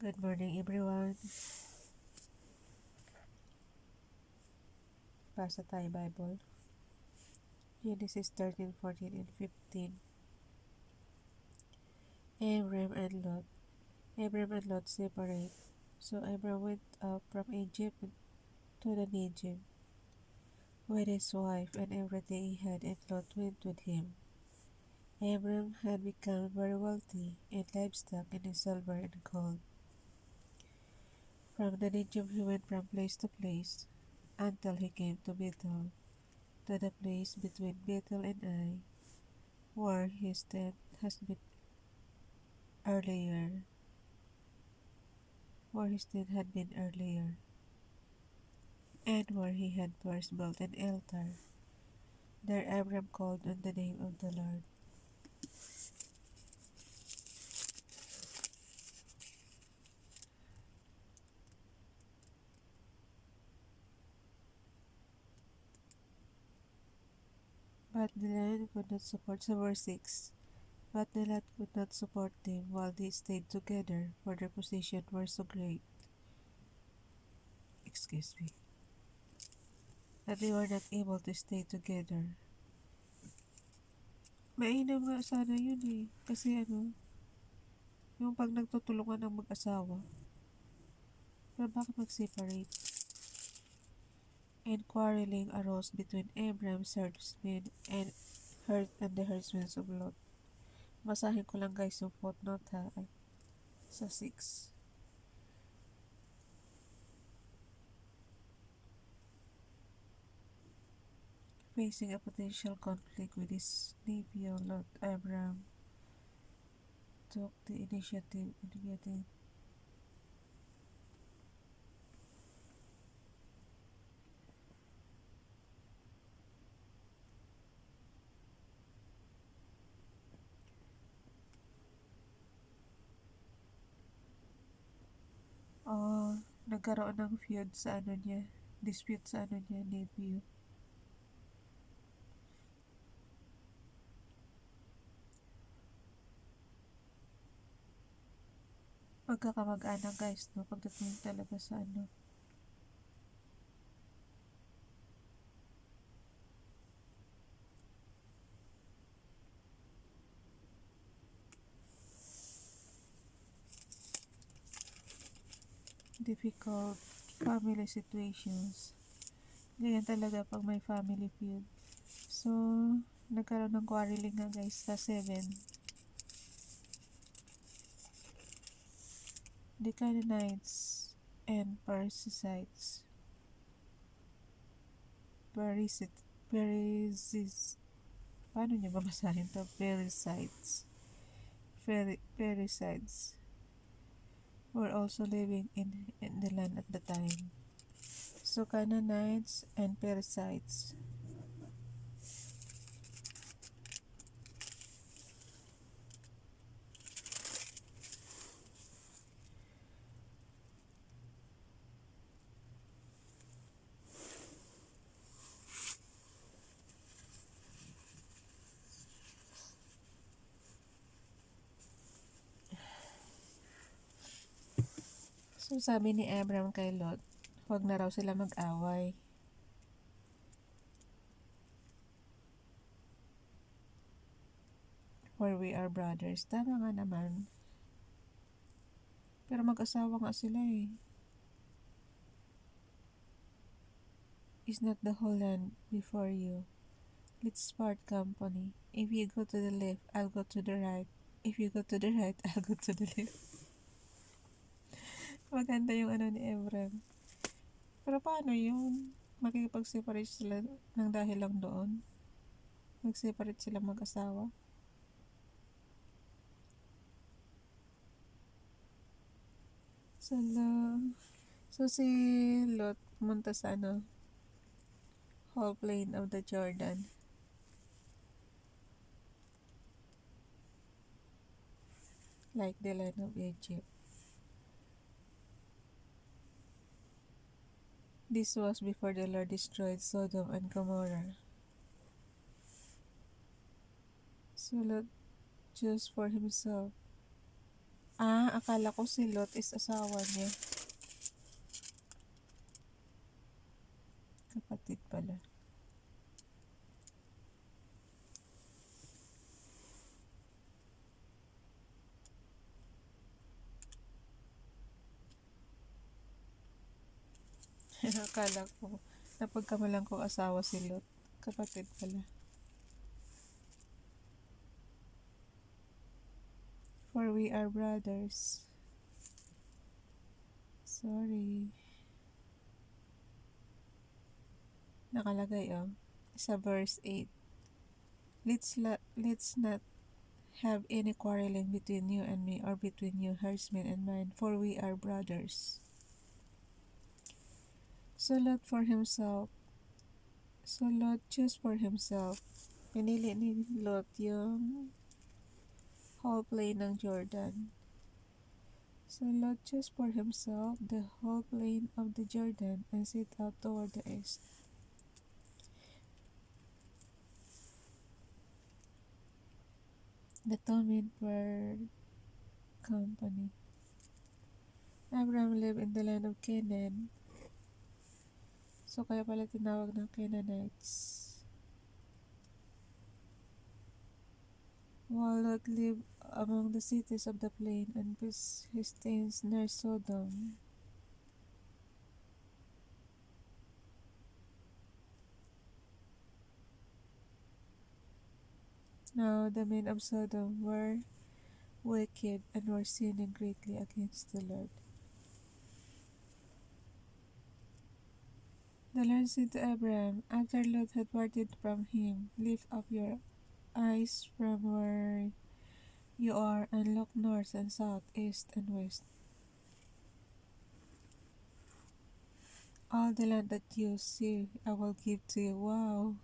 Good morning, everyone. Basa tayo Bible. Genesis 13, 14, and 15. Abram and Lot. Abram and Lot separate. So Abram went up from Egypt to the Negev with his wife and everything he had, and Lot went with him. Abram had become very wealthy in livestock and in silver and gold. From the Negev he went from place to place until he came to Bethel, to the place between Bethel and Ai, where his tent has been earlier, where his tent had been earlier, and where he had first built an altar. There Abram called on the name of the Lord. But the land could not support, so verse 6. But the land could not support them while they stayed together, for their position were so great. Excuse me. That they were not able to stay together. Mainam nga sana yun eh. Kasi yung pag nagtutulungan ng mag-asawa. Pero bakit mag-separate? And quarreling arose between Abram's herdsmen and the herdsmen of Lot. Basahin ko lang guys yung footnote ha. Sa 6. Facing a potential conflict with his nephew Lot, Abram took the initiative in getting nagkaroon ng feud sa dispute sa nephew. Magkakamag-anak guys, no? Pagdating talaga sa difficult family situations. Ganyan talaga pag may family feud. So, nagkaroon ng quarreling nga guys sa 7. The Canaanites and Perizzites. Paano niya babasahin to? Perizzites were also living in the land at the time. So Canaanites and Perizzites. So sabi ni Abram kay Lot, huwag na raw sila mag-away. For we are brothers. Tama nga naman. Pero mag-asawa nga sila eh. Is not the whole land before you? Let's part company. If you go to the left, I'll go to the right. If you go to the right, I'll go to the left. Maganda yung ni Abram. Pero paano yun? Makikipag-separate sila ng dahil lang doon? Mag-separate sila mag-asawa? So si Lot pumunta sa whole plain of the Jordan. Like the land of Egypt. This was before the Lord destroyed Sodom and Gomorrah. So Lot chose for himself. akala ko si Lot is asawa niya. Kapatid pala. Akala ko, napagkamalan ko asawa si Lot. Kapatid pala. For we are brothers. Sorry. Nakalagay sa verse 8. Let's not have any quarreling between you and me, or between you herdsmen and mine, for we are brothers. So Lot chose for himself. Pinili ni Lot yung whole plain ng Jordan. So Lot chose for himself the whole plain of the Jordan and set out toward the east. The two men were company. Abraham lived in the land of Canaan. So kaya pala tinawag ng Canaanites. While Lot lived among the cities of the plain and pitched his tents near Sodom. Now the men of Sodom were wicked and were sinning greatly against the Lord. The Lord said to Abraham, after Lot had parted from him, lift up your eyes from where you are and look north and south, east and west. All the land that you see, I will give to you. Wow!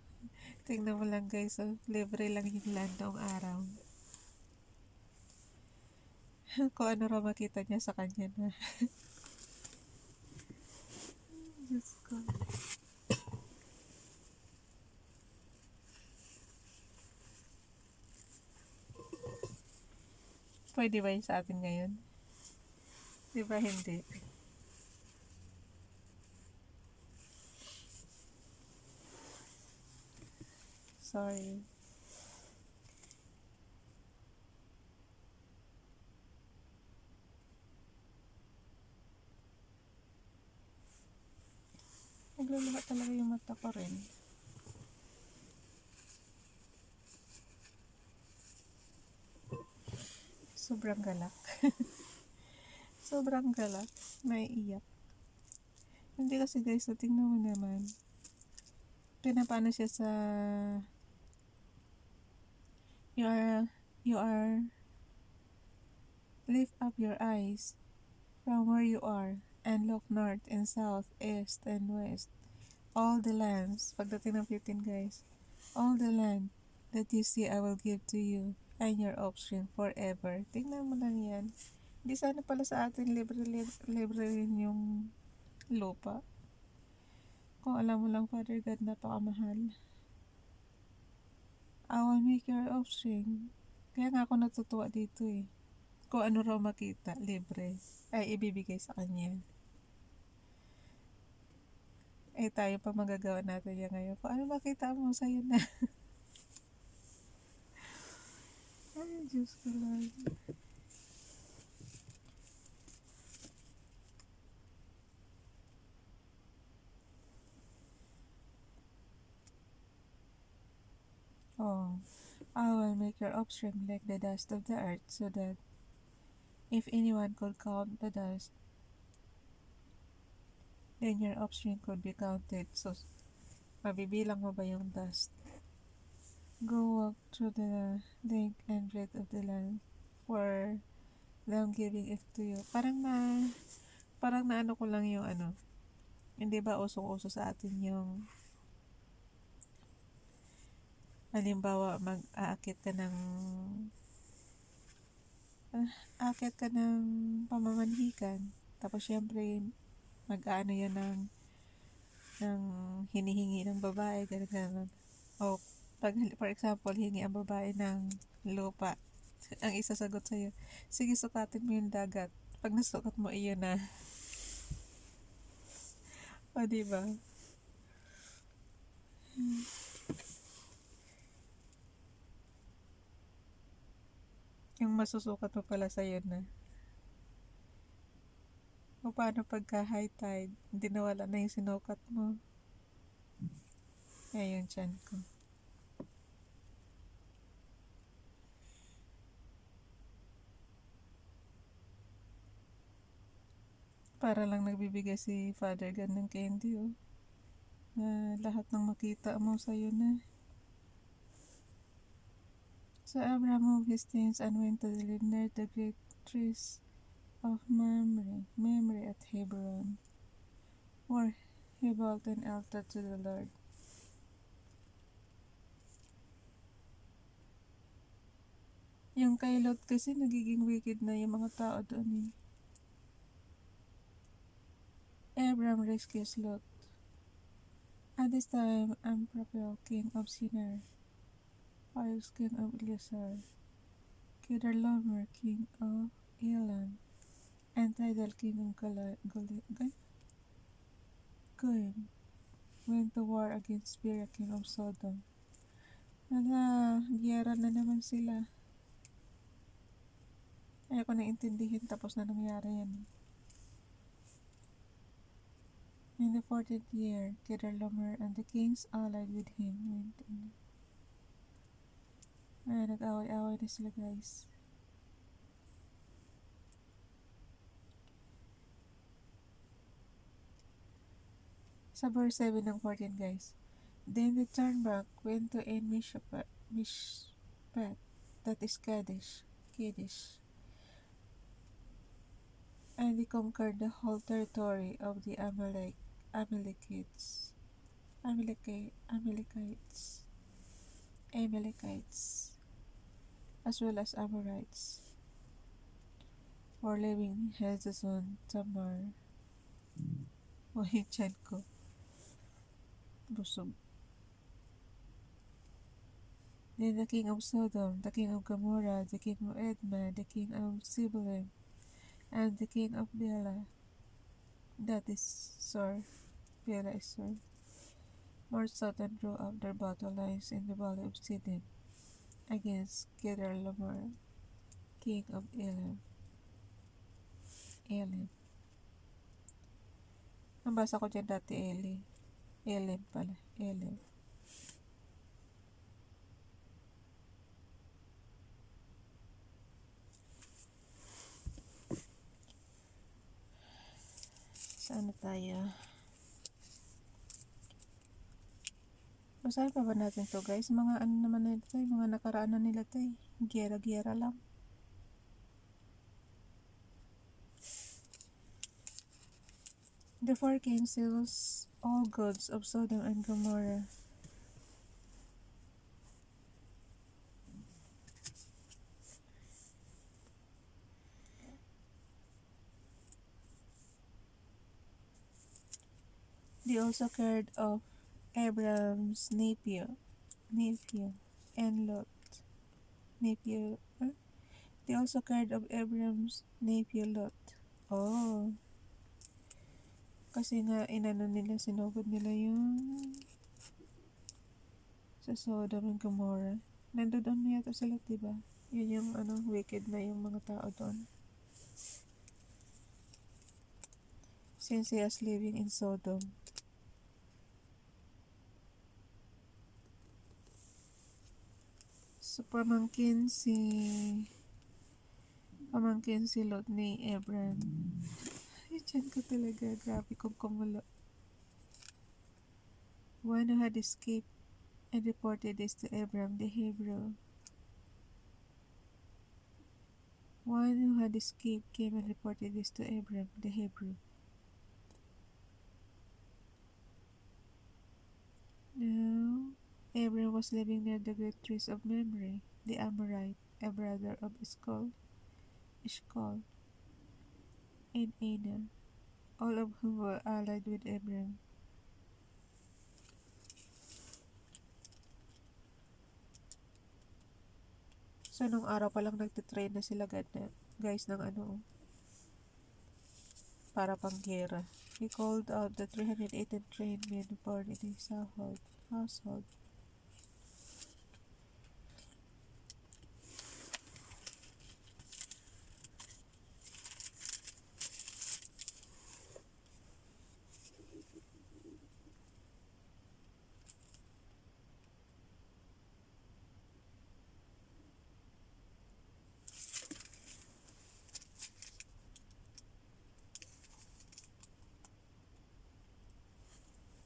Tingnan mo lang guys, libre lang yung land noong araw. Kung ano raw makita niya sa kanya na. Diyos ko. Pwede ba yun sa atin ngayon? Di ba hindi? Sorry. Nagluluha talaga yung mata ko rin. Sobrang galak. Sobrang galak. Naiiyak. Hindi kasi guys, so tingnan mo naman. Pinapano siya sa you are lift up your eyes from where you are and look north and south, east and west. All the lands, pagdating ng 15 guys, all the land that you see I will give to you and your offspring forever. Tingnan mo lang yan. Hindi sana pala sa atin libre rin yung lupa. Kung alam mo lang, Father God, napakamahal. I will make your offspring. Kaya nga ako natutuwa dito eh. Kung ano raw makita, libre, ay ibibigay sa kanya. Eh tayo pa magagawa natin yan ngayon. Kung ano makita mo, sa'yo na. Ay, Diyos ko lang. Oh, I will make your offspring like the dust of the earth, so that if anyone could count the dust, then your offspring could be counted. So, mabibilang mo ba yung dust? Go walk through the length and breadth of the land, for I'm giving it to you. Parang na ano ko lang yung ano, hindi ba usong-uso sa atin yung halimbawa mag-aakit ka ng pamamanhikan, tapos syempre mag-aano yan ng hinihingi ng babae, ganun. O pag for example hingi ang babae ng lupa, Ang isasagot sa'yo, sige sukatin mo yung dagat. Pag nasukat mo, iyon na. O, diba? Yung masusukat mo pala sa'yo na. O paano pagka high tide, hindi nawala na yung sinukat mo? Ayun, tiyan ko. Para lang nagbibigay si Father God ng candy, oh. Lahat ng makita mo sa'yo na. So Abraham moved his things and went to live near the great trees of memory at Hebron, where he built an altar to the Lord. Yung kay Lot kasi nagiging wicked na yung mga tao doon, Abraham rescues Lot. At this time, Amraphel, king of Shinar, Paris, king of Eliezer, Kedorlaomer, king of Elam, and Tidal, king of Goyim, went to war against Bera, king of Sodom. Giyera na naman sila. Ayoko na intindihin, tapos na nangyari yan. In the 14th year, Kedorlaomer and the kings allied with him went in. Nag-away-away na sila, guys. Sa verse 7 ng 14, guys. Then they turned back, went to Mishpat, that is Kadesh, and they conquered the whole territory of the Amalekites, as well as Amorites, for living in Hezazon, Tamar. O, yung tiyan ko. Busog. Then the king of Sodom, the king of Gomorrah, the king of Edma, the king of Zeboim, and the king of Bela, that is Sor, Bela is Sor, marched out and drew up their battle lines in the valley of Siddim against Kedorlaomer, king of Elam. Ang basa ko dyan dati, Elim pala, Elim. Saan na tayo? Basahin pa ba natin to, guys? Mga ano naman nila to, mga nakaraan na nila to, Giyera-giyera lang. The four councils, all gods of Sodom and Gomorrah, they also cared of Abraham's nephew, and Lot. They also cared of Abraham's nephew Lot. Oh, kasi nga inano nila, sinugod nila yung sa Sodom and Gomorrah. Nandoon na yata sila, diba? Yun yung wicked na yung mga tao doon. Since he was living in Sodom. So, pamangkin si Lot ni Abraham. Ay, dyan ko talaga. Grabe kong kumulo. One who had escaped and reported this to Abraham the Hebrew. One who had escaped came and reported this to Abraham the Hebrew. Now, Abraham was living near the great trees of Mamre, the Amorite, a brother of Eshcol, and Aner, all of whom were allied with Abraham. So So, nung araw pa lang nagtitrain na sila guys ng ano, para panggera. He called out the 318 trained men born in his household.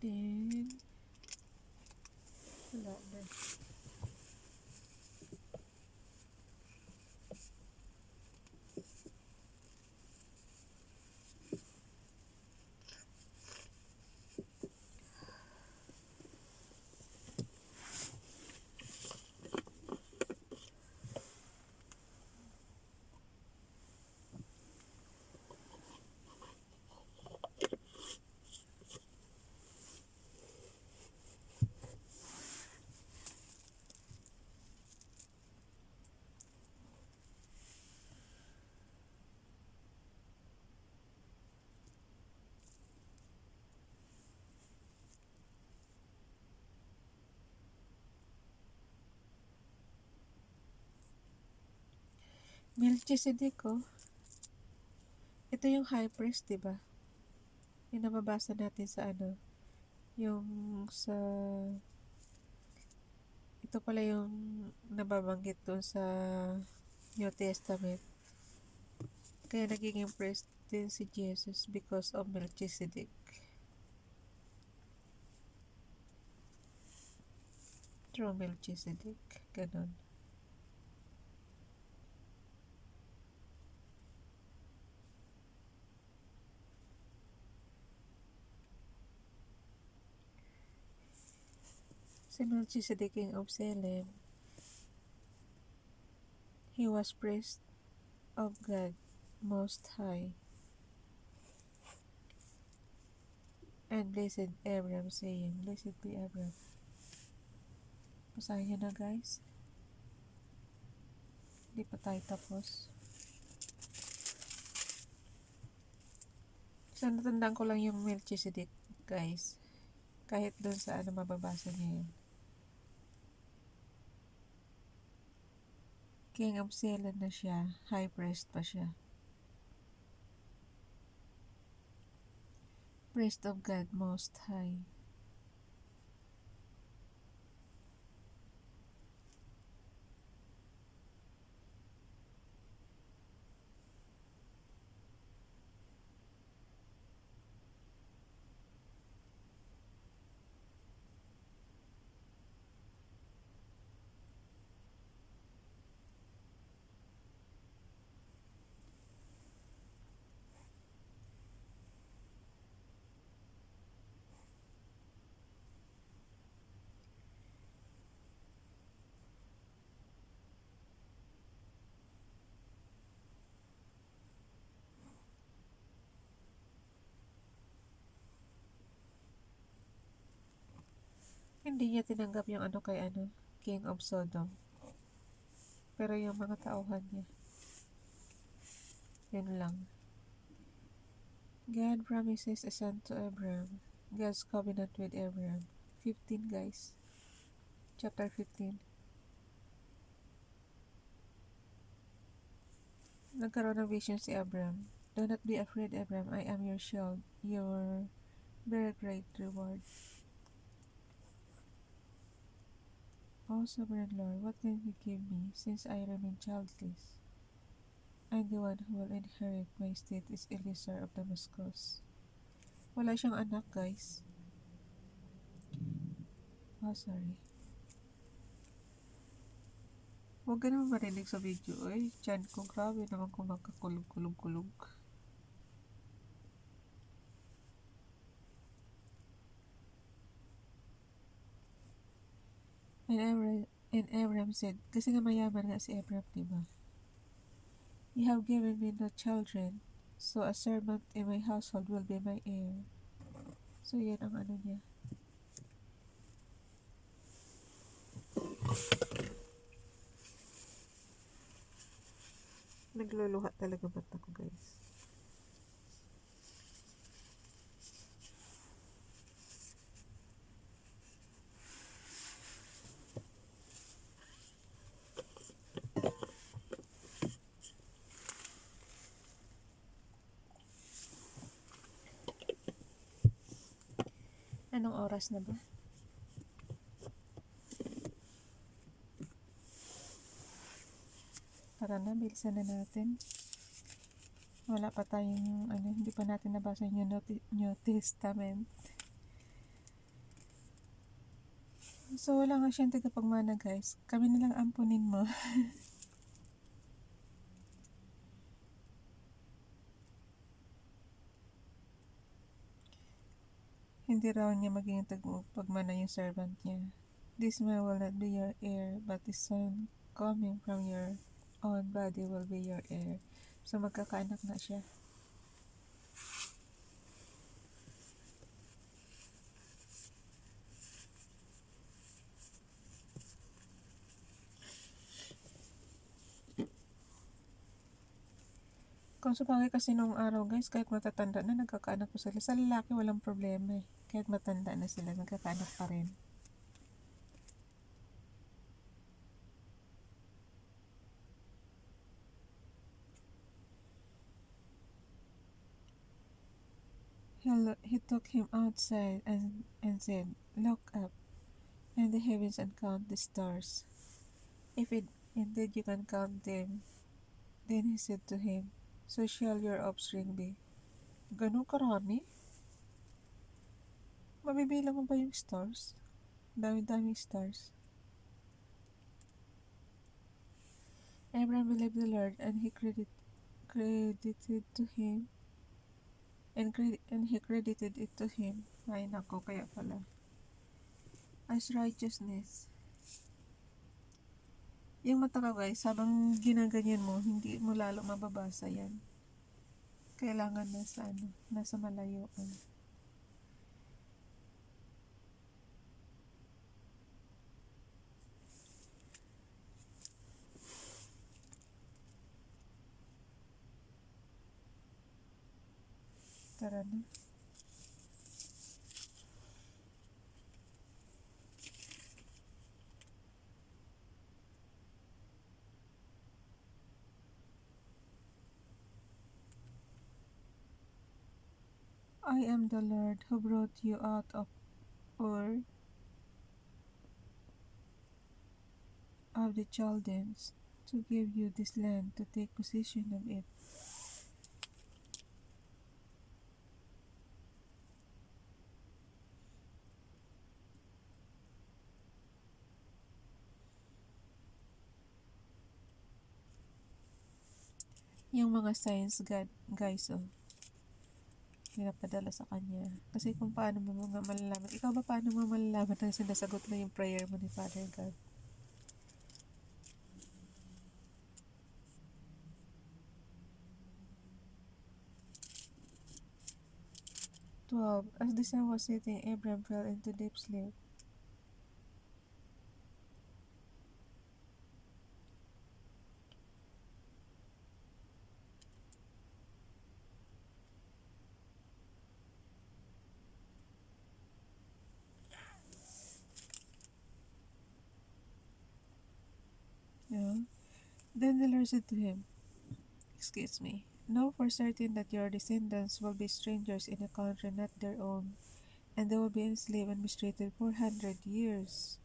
Then, wala na. Melchizedek, oh. Ito yung high priest, diba? Yung nababasa natin sa ano, yung sa, ito pala yung nababanggit doon sa New Testament. Kaya nagiging priest din si Jesus because of Melchizedek. Through Melchizedek. Ganon. Si Melchizedek, king of Salem, he was priest of God Most High. And blessed Abram, saying, Blessed be Abram. Basahin nyo na, guys. Hindi pa tayo tapos. So, natandaan ko lang yung Melchizedek, guys. Kahit doon sa ano mababasa niya yun. King of Salem na siya. High priest pa siya. Priest of God Most High. Hindi niya tinanggap yung ano kay ano, King of Sodom. Pero yung mga tauhan niya, yun lang. God promises a son to Abraham. God's covenant with Abraham. 15, guys. Chapter 15. Nagkaroon ng vision si Abraham. Do not be afraid, Abraham. I am your shield, your very great reward. O sovereign Lord, what can you give me, since I remain childless? And the one who will inherit my state is Eliezer of Damascus. Wala siyang anak, guys. Oh, sorry. Huwag ka naman marinig sa video. Ay, tiyan ko, grabe naman kung magkakulog-kulog-kulog. And Abraham said, kasi nga mayaman nga si Abraham, diba? You have given me no children, so a servant in my household will be my heir. So, yan ang ano niya. Nagluluha talaga ba't ako, guys? Anong oras na ba? Tara na, bilisan na natin. Wala pa tayong, hindi pa natin nabasa yung New Testament. So, wala nga siyang tagapagmana, guys. Kami na lang ampunin mo. Hindi raw niya maging tagapagmana yung servant niya. This man will not be your heir, but the son coming from your own body will be your heir. So, magkakaanak na siya. Kung sabagay kasi nung araw, guys, kahit matatanda na, nagkakaanak ko sila. Sa lalaki, walang problema eh. Kahit matanda na sila, nagkakaanak pa rin. He took him outside and said, "Look up in the heavens and count the stars. If indeed you can count them." Then he said to him, "So shall your offspring be." Ganun karami? Mabibilang mo ba yung stars? Dami-daming stars. Abraham believed the Lord, and he credited to him, and he credited it to him. Ay nako, kaya pala. As righteousness. Yung mata ka, guys, habang ginaganyan mo, hindi mo lalo mababasa yan. Kailangan nasa malayuan. Tara na. I am the Lord who brought you out of Ur of the Chaldeans to give you this land to take possession of it. Yung mga signs, God, guys, pinapadala sa kanya. Kasi kung paano mo mga malalaman, ikaw ba paano mo malalaman na sinasagot na yung prayer mo ni Father God? As the sun was setting, Abram fell into deep sleep. Yeah. Then the Lord said to him, "Know for certain that your descendants will be strangers in a country not their own, and they will be enslaved and mistreated 400 years.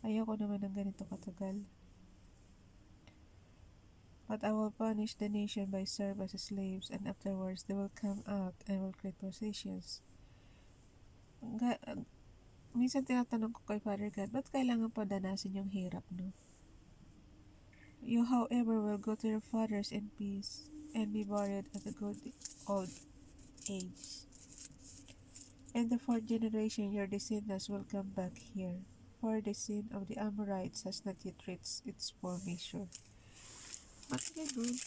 Ayoko naman ng ganito katagal. But I will punish the nation by serve as slaves, and afterwards they will come out and will create possessions." Minsan tinatanong ko kay Father God, ba't kailangan pa danasin yung hirap, no? You, however, will go to your fathers in peace and be buried at a good old age. In the fourth generation, your descendants will come back here, for the sin of the Amorites has not yet reached its full measure. Ba't ganun?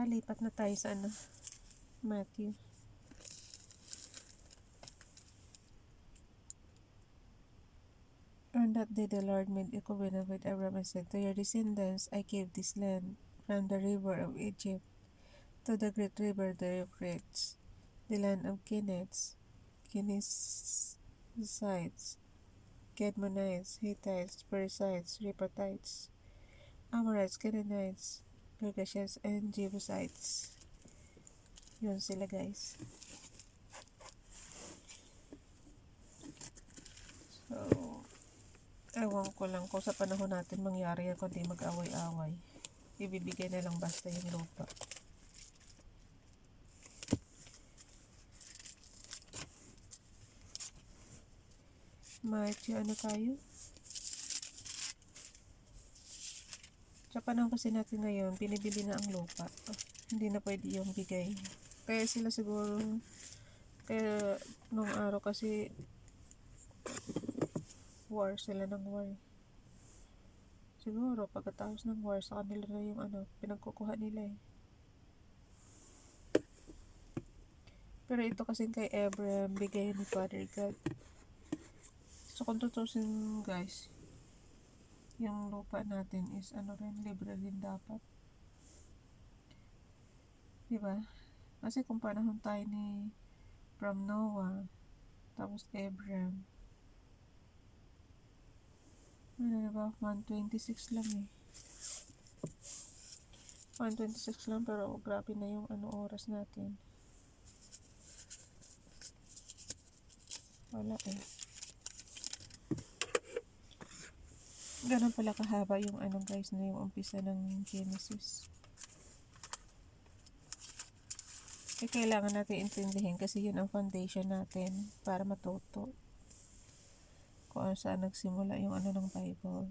lipat na tayo sa Matthew. On that day the Lord made a covenant with Abraham and said, to your descendants I gave this land, from the river of Egypt to the great river the Euphrates, the land of Kenites, Kenizzites, Cadmonites, Hittites, Perizzites, Rephaites, Amorites, Canaanites, Girgashites, and Jebusites. Yun sila guys. So, ewan ko lang kung sa panahon natin mangyari yan kundi mag-away-away. Ibibigay na lang basta yung lupa. Matthew, ano tayo? Sa panahon kasi natin ngayon, pinibili na ang lupa. Hindi na pwede yung bigay. Kaya sila siguro, kaya nung araw kasi war sila ng war. Siguro pagkatapos ng war sa kanila na yung pinagkukuha nila eh. Pero ito kasi kay Abraham, bigay ni Father God. So kung tutusin guys, yung lupa natin is libre rin dapat. Diba? Kasi kung panahon tayo ni from Noah, tapos Abraham, ano ba, 126 lang eh. 126 lang pero grabe na yung oras natin. Wala eh. Ganun pala kahaba yung guys na yung umpisa ng Genesis. Eh, kailangan natin intindihin kasi yun ang foundation natin para matuto kung saan nagsimula yung ng Bible.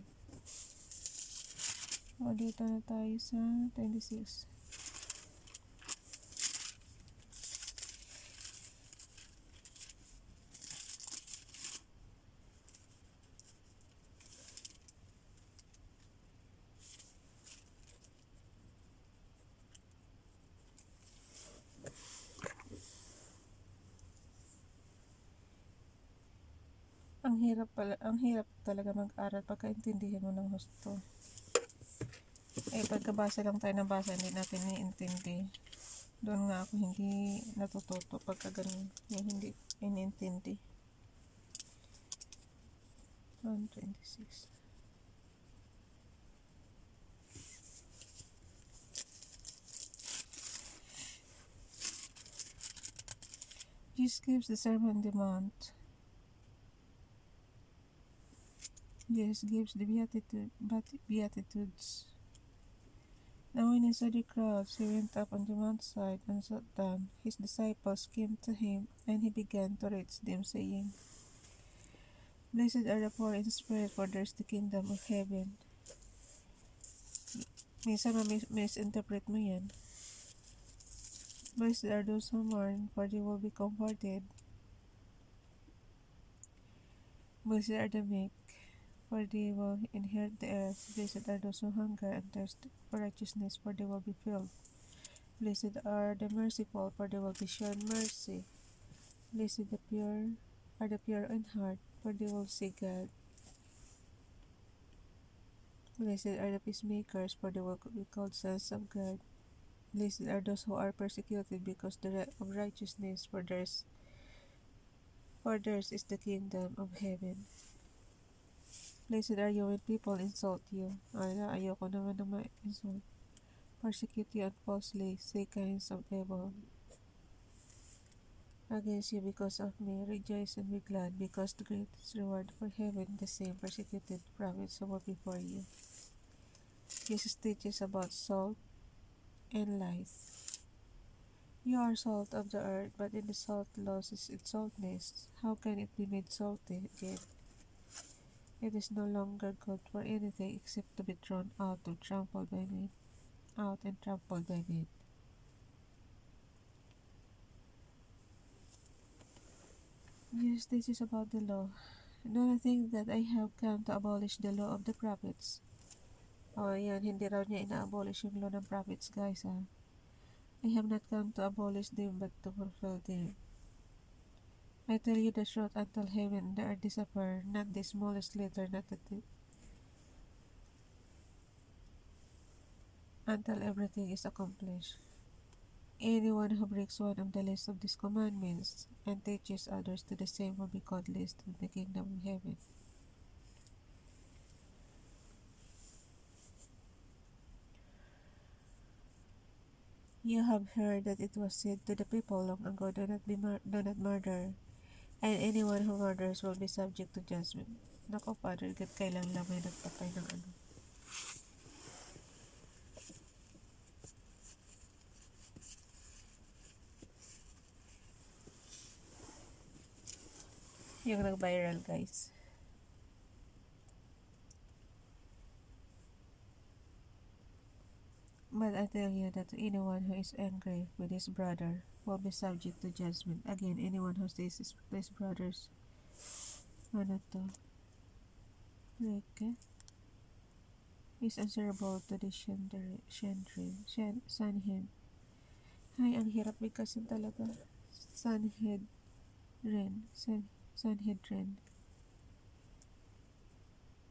O, dito na tayo sa 26. Ang hirap talaga mag-aral pagkaintindihan mo ng husto. Eh, pagkabasa lang tayo ng basa, hindi natin iniintindi. Doon nga ako hindi natututo pagka ganun, yung hindi iniintindi. 126. Jesus gives the Sermon on the Mount. Jesus gives the Beatitudes. Now when he saw the crowds, he went up on the mountainside and sat down. His disciples came to him, and he began to teach them, saying, Blessed are the poor in spirit, for theirs the kingdom of heaven. Minsan misinterpret mo yan. Blessed are those who mourn, for they will be comforted. Blessed are the meek, for they will inherit the earth. Blessed are those who hunger and thirst for righteousness, for they will be filled. Blessed are the merciful, for they will be shown mercy. Blessed are the pure in heart, for they will see God. Blessed are the peacemakers, for they will be called sons of God. Blessed are those who are persecuted because of righteousness, for theirs is the kingdom of heaven. Blessed are you when people insult you. Ayoko naman na ma-insult. Persecute you and falsely say kinds of evil against you because of me. Rejoice and be glad, because the greatest reward for heaven the same persecuted prophets who were before you. Jesus teaches about salt and light. You are salt of the earth, but if the salt loses its saltness, how can it be made salty again? It is no longer good for anything except to be thrown out and trampled by men. Jesus teaches about the law. Do not think that I have come to abolish the law of the prophets. Yan, hindi raw niya ina-abolish yung law ng prophets, guys, ha. I have not come to abolish them but to fulfill them. I tell you the truth, until heaven there are disappear, not the smallest letter, not the until everything is accomplished. Anyone who breaks one of the least of these commandments and teaches others to the same will be called least in the kingdom of heaven. You have heard that it was said to the people long ago, do not murder, and anyone who murders will be subject to judgment. Nako, Father God, kailan lang may nagpatay ng ano. Yung nag-viral, guys. But I tell you that anyone who is angry with his brother will be subject to judgment. Again, anyone who says his brother's ano to, like, is answerable to the Sanhed. Ay, ang hirap bigkasin talaga. Sanhedrin.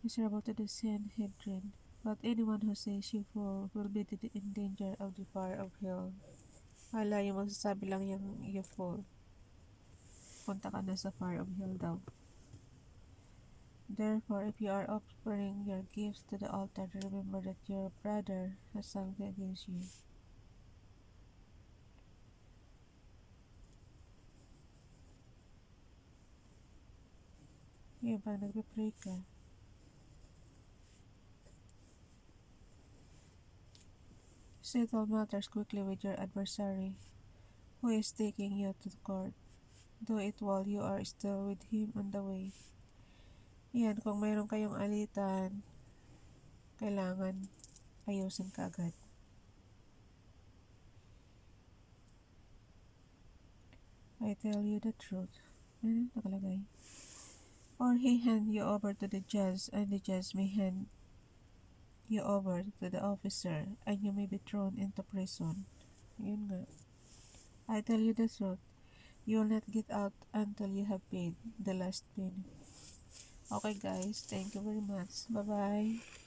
Answerable to the Sanhedrin. But anyone who says you fall will be in danger of the fire of hell. Wala yung magsasabi lang yung you fall. Punta ka na sa fire of hell daw. Therefore, if you are offering your gifts to the altar, remember that your brother has something against you. Yung pag nagpe-pray ka, settle matters quickly with your adversary who is taking you to the court. Do it while you are still with him on the way. Yan, kung mayroon kayong alitan, kailangan ayusin ka agad. I tell you the truth. Ano nakalagay? Or he hand you over to the judge, and the judge may hand you over to the officer, and you may be thrown into prison. Yun nga. I tell you the truth. You will not get out until you have paid the last penny. Okay guys, thank you very much. Bye-bye.